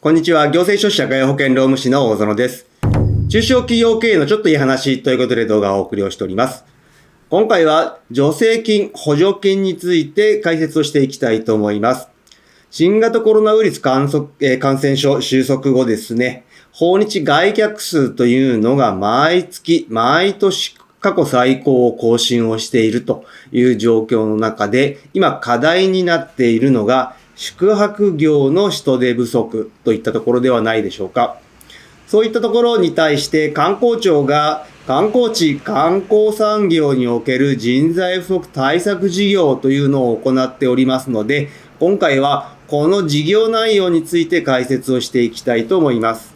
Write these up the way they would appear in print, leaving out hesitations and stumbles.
こんにちは。行政書士社会保険労務士の大園です。中小企業経営のちょっといい話ということで動画をお送りをしております。今回は助成金、補助金について解説をしていきたいと思います。新型コロナウイルス感染症収束後ですね、訪日外客数というのが毎年過去最高を更新をしているという状況の中で、今課題になっているのが宿泊業の人手不足といったところではないでしょうか。そういったところに対して観光庁が観光地・観光産業における人材不足対策事業というのを行っておりますので、今回はこの事業内容について解説をしていきたいと思います。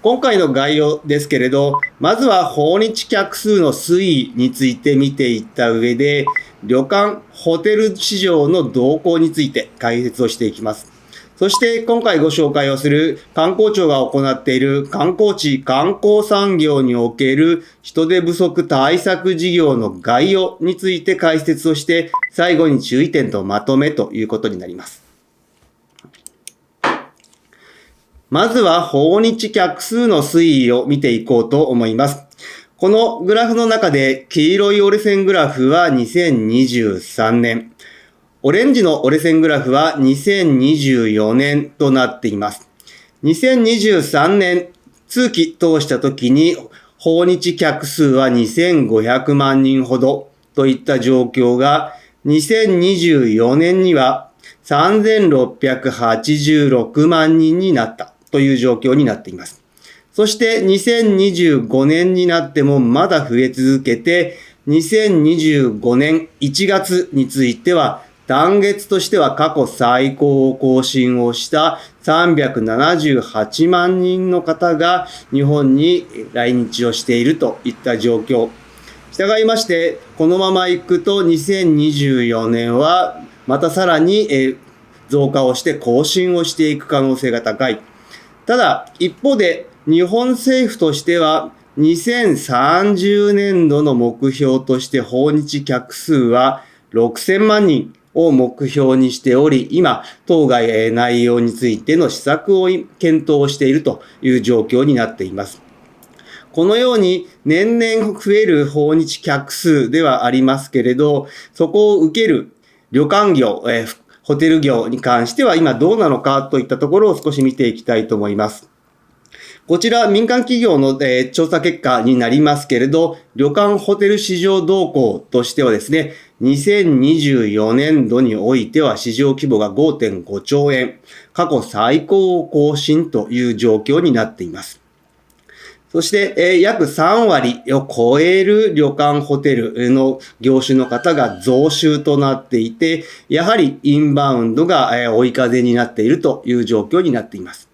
今回の概要ですけれど、まずは訪日客数の推移について見ていった上で、旅館・ホテル市場の動向について解説をしていきます。そして今回ご紹介をする観光庁が行っている観光地・観光産業における人手不足対策事業の概要について解説をして、最後に注意点とまとめということになります。まずは訪日客数の推移を見ていこうと思います。このグラフの中で黄色い折れ線グラフは2023年、オレンジの折れ線グラフは2024年となっています。2023年通期通した時に訪日客数は2500万人ほどといった状況が、2024年には3686万人になったという状況になっています。そして2025年になってもまだ増え続けて、2025年1月については単月としては過去最高を更新をした378万人の方が日本に来日をしているといった状況。従いまして、このままいくと2024年はまたさらに増加をして更新をしていく可能性が高い。ただ、一方で日本政府としては2030年度の目標として訪日客数は6000万人を目標にしており、今、当該内容についての施策を検討しているという状況になっています。このように年々増える訪日客数ではありますけれど、そこを受ける旅館業、ホテル業に関しては今どうなのかといったところを少し見ていきたいと思います。こちら民間企業の調査結果になりますけれど、旅館ホテル市場動向としてはですね、2024年度においては市場規模が 5.5 兆円、過去最高を更新という状況になっています。そして、約3割を超える旅館ホテルの業種の方が増収となっていて、やはりインバウンドが追い風になっているという状況になっています。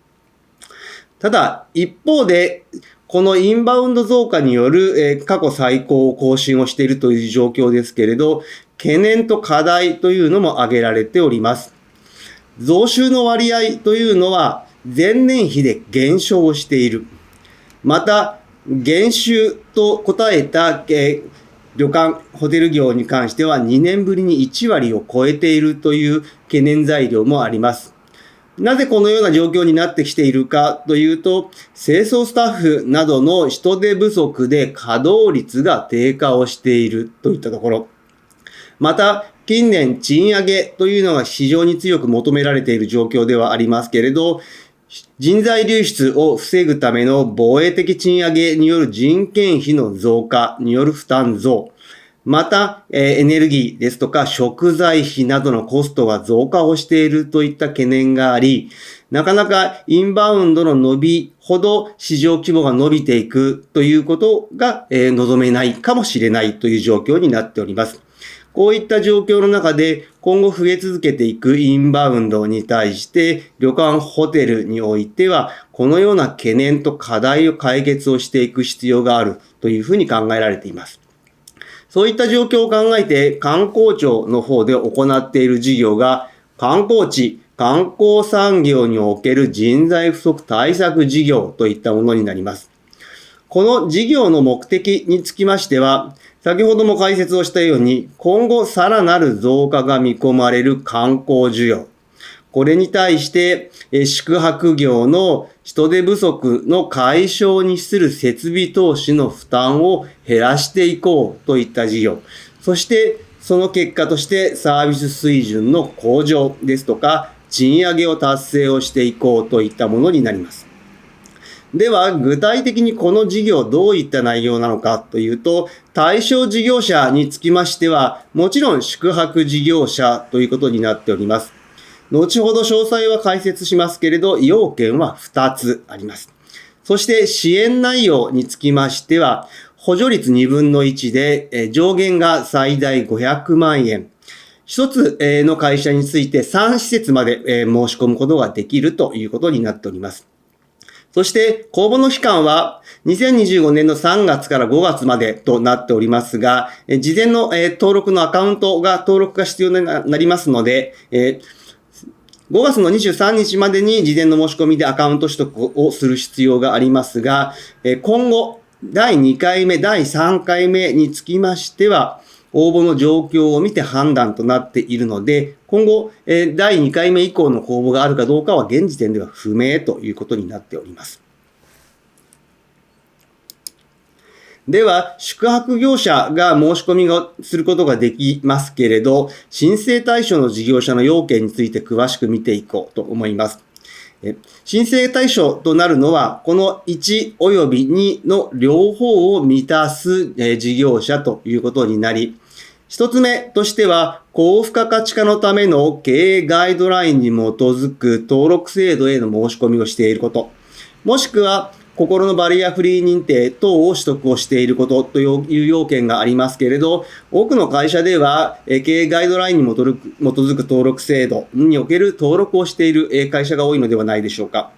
ただ、一方で、このインバウンド増加による過去最高を更新をしているという状況ですけれど、懸念と課題というのも挙げられております。増収の割合というのは前年比で減少している。また、減収と答えた旅館、ホテル業に関しては2年ぶりに1割を超えているという懸念材料もあります。なぜこのような状況になってきているかというと、清掃スタッフなどの人手不足で稼働率が低下をしているといったところ。また、近年賃上げというのが非常に強く求められている状況ではありますけれど、人材流出を防ぐための防衛的賃上げによる人件費の増加による負担増、またエネルギーですとか食材費などのコストが増加をしているといった懸念があり、なかなかインバウンドの伸びほど市場規模が伸びていくということが望めないかもしれないという状況になっております。こういった状況の中で今後増え続けていくインバウンドに対して旅館ホテルにおいてはこのような懸念と課題を解決をしていく必要があるというふうに考えられています。そういった状況を考えて観光庁の方で行っている事業が観光地・観光産業における人材不足対策事業といったものになります。この事業の目的につきましては、先ほども解説をしたように、今後さらなる増加が見込まれる観光需要。これに対して、宿泊業の人手不足の解消に資する設備投資の負担を減らしていこうといった事業。そして、その結果としてサービス水準の向上ですとか、賃上げを達成をしていこうといったものになります。では、具体的にこの事業どういった内容なのかというと、対象事業者につきましては、もちろん宿泊事業者ということになっております。後ほど詳細は解説しますけれど、要件は2つあります。そして支援内容につきましては、補助率2分の1で上限が最大500万円。一つの会社について3施設まで申し込むことができるということになっております。そして公募の期間は2025年の3月から5月までとなっておりますが、事前の登録のアカウントが登録が必要になりますので、5月の23日までに事前の申し込みでアカウント取得をする必要がありますが、今後、第2回目、第3回目につきましては、応募の状況を見て判断となっているので、今後、第2回目以降の公募があるかどうかは現時点では不明ということになっております。では、宿泊業者が申し込みをすることができますけれど、申請対象の事業者の要件について詳しく見ていこうと思います。申請対象となるのは、この1及び2の両方を満たす事業者ということになり、一つ目としては、高付加価値化のための経営ガイドラインに基づく登録制度への申し込みをしていること、もしくは、心のバリアフリー認定等を取得をしていることという要件がありますけれど、多くの会社では経営ガイドラインに基づく登録制度における登録をしている会社が多いのではないでしょうか。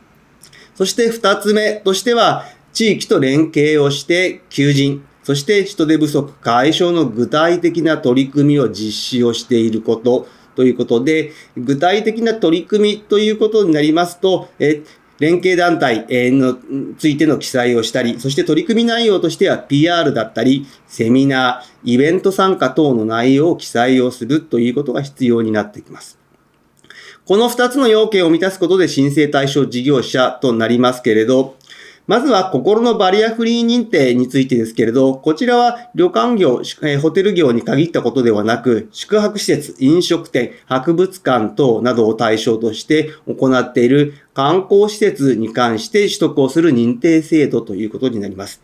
そして2つ目としては、地域と連携をして求人、そして人手不足解消の具体的な取り組みを実施をしていることということで、具体的な取り組みということになりますと、連携団体についての記載をしたり、そして取り組み内容としては PR だったり、セミナー、イベント参加等の内容を記載をするということが必要になってきます。この2つの要件を満たすことで申請対象事業者となりますけれど、まずは心のバリアフリー認定についてですけれど、こちらは旅館業、ホテル業に限ったことではなく、宿泊施設、飲食店、博物館等などを対象として行っている観光施設に関して取得をする認定制度ということになります。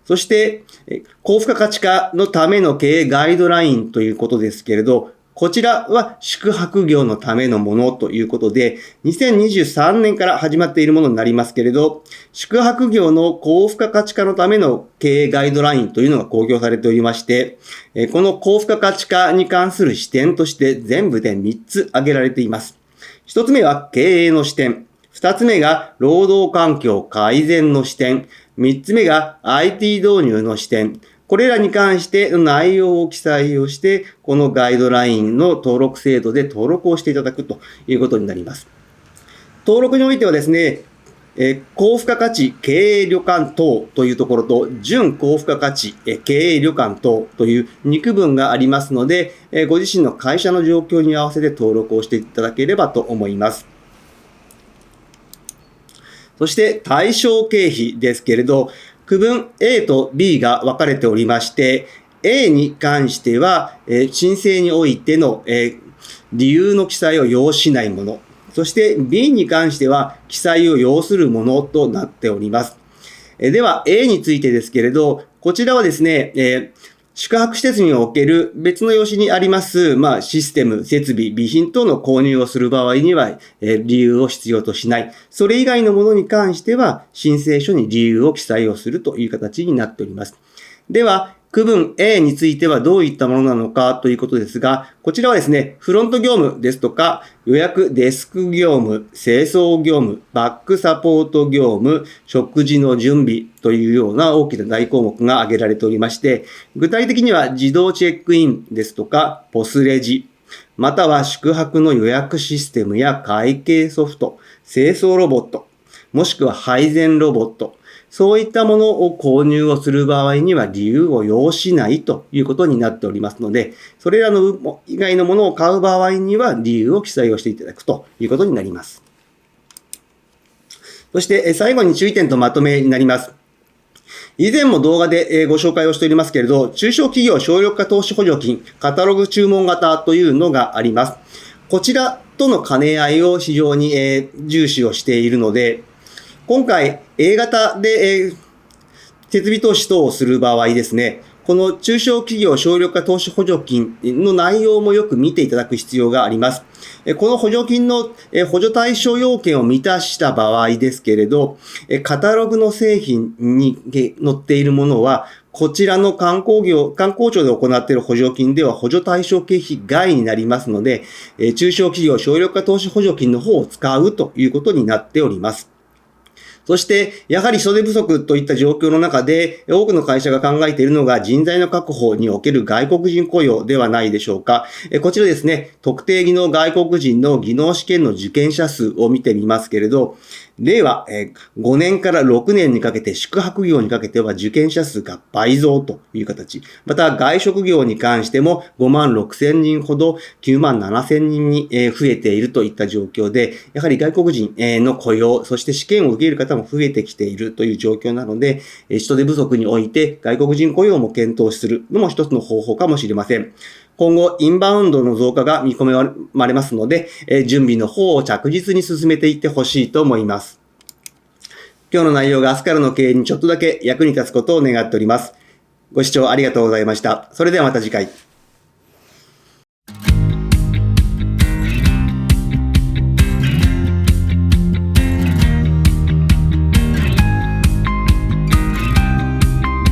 そして、高付加価値化のための経営ガイドラインということですけれど、こちらは宿泊業のためのものということで、2023年から始まっているものになりますけれど、宿泊業の高付加価値化のための経営ガイドラインというのが公表されておりまして、この高付加価値化に関する視点として全部で3つ挙げられています。1つ目は経営の視点。2つ目が労働環境改善の視点。3つ目が IT 導入の視点。これらに関して内容を記載をして、このガイドラインの登録制度で登録をしていただくということになります。登録においてはですね、高付加価値経営旅館等というところと、準高付加価値経営旅館等という2区分がありますので、ご自身の会社の状況に合わせて登録をしていただければと思います。そして対象経費ですけれど、区分 A と B が分かれておりまして、A に関しては、申請においての、理由の記載を要しないもの。そして B に関しては記載を要するものとなっております。では A についてですけれど、こちらはですね、宿泊施設における別の用紙にあります、システム、設備、備品等の購入をする場合には、理由を必要としない。それ以外のものに関しては、申請書に理由を記載をするという形になっております。では、区分 A についてはどういったものなのかということですが、こちらはですね、フロント業務ですとか、予約デスク業務、清掃業務、バックサポート業務、食事の準備というような大きな大項目が挙げられておりまして、具体的には自動チェックインですとか、ポスレジ、または宿泊の予約システムや会計ソフト、清掃ロボット、もしくは配膳ロボット、そういったものを購入をする場合には理由を要しないということになっておりますので、それらの以外のものを買う場合には理由を記載をしていただくということになります。そして最後に注意点とまとめになります。以前も動画でご紹介をしておりますけれど、中小企業省力化投資補助金、カタログ注文型というのがあります。こちらとの兼ね合いを非常に重視をしているので、今回 A 型で設備投資等をする場合ですね、この中小企業省力化投資補助金の内容もよく見ていただく必要があります。この補助金の補助対象要件を満たした場合ですけれど、カタログの製品に載っているものは、こちらの観光庁で行っている補助金では補助対象経費外になりますので、中小企業省力化投資補助金の方を使うということになっております。そして、やはり人手不足といった状況の中で、多くの会社が考えているのが人材の確保における外国人雇用ではないでしょうか。こちらですね、特定技能外国人の技能試験の受験者数を見てみますけれど、令和5年から6年にかけて宿泊業にかけては受験者数が倍増という形。また外食業に関しても5万6千人ほど9万7千人に増えているといった状況で、やはり外国人の雇用、そして試験を受ける方も増えてきているという状況なので、人手不足において外国人雇用も検討するのも一つの方法かもしれません。今後、インバウンドの増加が見込まれますので、準備の方を着実に進めていってほしいと思います。今日の内容が明日からの経営にちょっとだけ役に立つことを願っております。ご視聴ありがとうございました。それではまた次回。